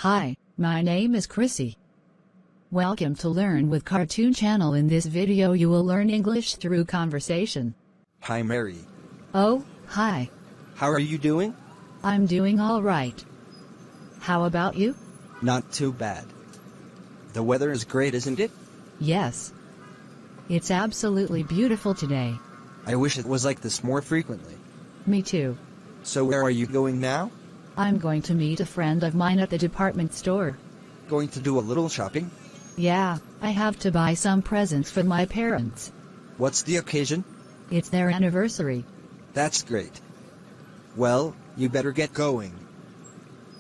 Hi, my name is Chrissy. Welcome to Learn with Cartoon Channel. In this video you will learn English through conversation. Hi Mary. Oh, hi. How are you doing? I'm doing all right. How about you? Not too bad. The weather is great, isn't it? Yes. It's absolutely beautiful today. I wish it was like this more frequently. Me too. So where are you going now? I'm going to meet a friend of mine at the department store. Going to do a little shopping? Yeah, I have to buy some presents for my parents. What's the occasion? It's their anniversary. That's great. Well, you better get going.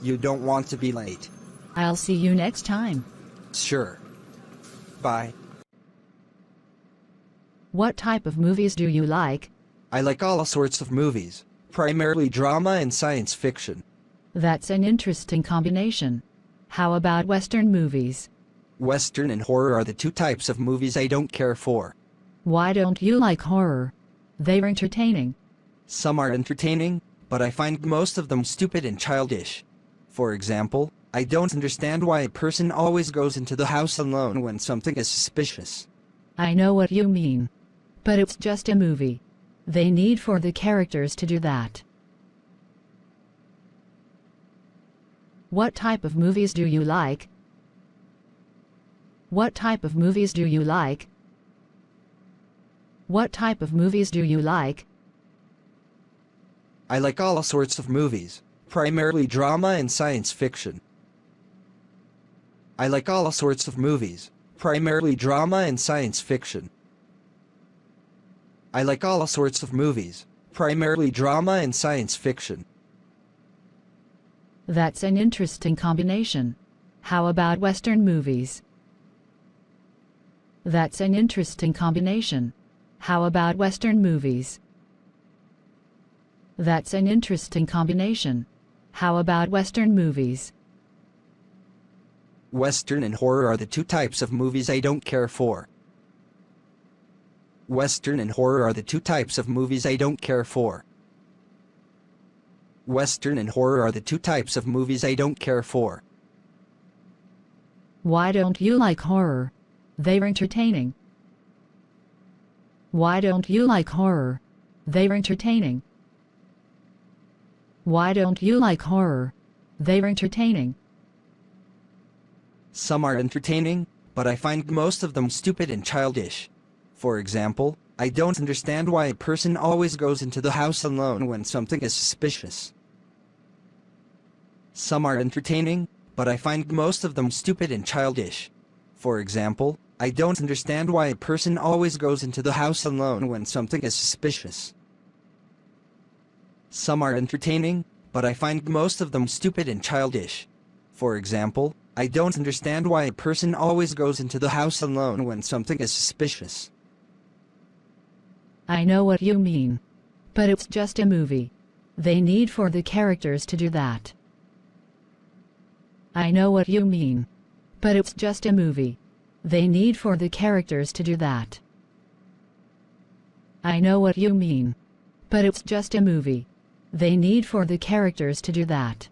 You don't want to be late. I'll see you next time. Sure. Bye. What type of movies do you like? I like all sorts of movies, primarily drama and science fiction. That's an interesting combination. How about Western movies? Western and horror are the two types of movies I don't care for. Why don't you like horror? They're entertaining. Some are entertaining, but I find most of them stupid and childish. For example, I don't understand why a person always goes into the house alone when something is suspicious. I know what you mean. But it's just a movie. They need for the characters to do that. What type of movies do you like? What type of movies do you like? What type of movies do you like? I like all sorts of movies, primarily drama and science fiction. I like all sorts of movies, primarily drama and science fiction. I like all sorts of movies, primarily drama and science fiction. That's an interesting combination. How about Western movies? That's an interesting combination. How about Western movies? That's an interesting combination. How about Western movies? Western and horror are the two types of movies I don't care for. Western and horror are the two types of movies I don't care for. Western and horror are the two types of movies I don't care for. Why don't you like horror? They're entertaining. Why don't you like horror? They're entertaining. Why don't you like horror? They're entertaining. Some are entertaining, but I find most of them stupid and childish. For example, I don't understand why a person always goes into the house alone when something is suspicious. Some are entertaining, but I find most of them stupid and childish. For example, I don't understand why a person always goes into the house alone when something is suspicious. Some are entertaining, but I find most of them stupid and childish. For example, I don't understand why a person always goes into the house alone when something is suspicious. I know what you mean. But it's just a movie. They need for the characters to do that. I know what you mean. But it's just a movie. They need for the characters to do that. I know what you mean. But it's just a movie. They need for the characters to do that.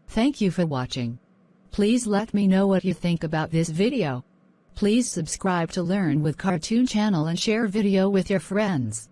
Thank you for watching. Please let me know what you think about this video. Please subscribe to Learn with Cartoon Channel and share video with your friends.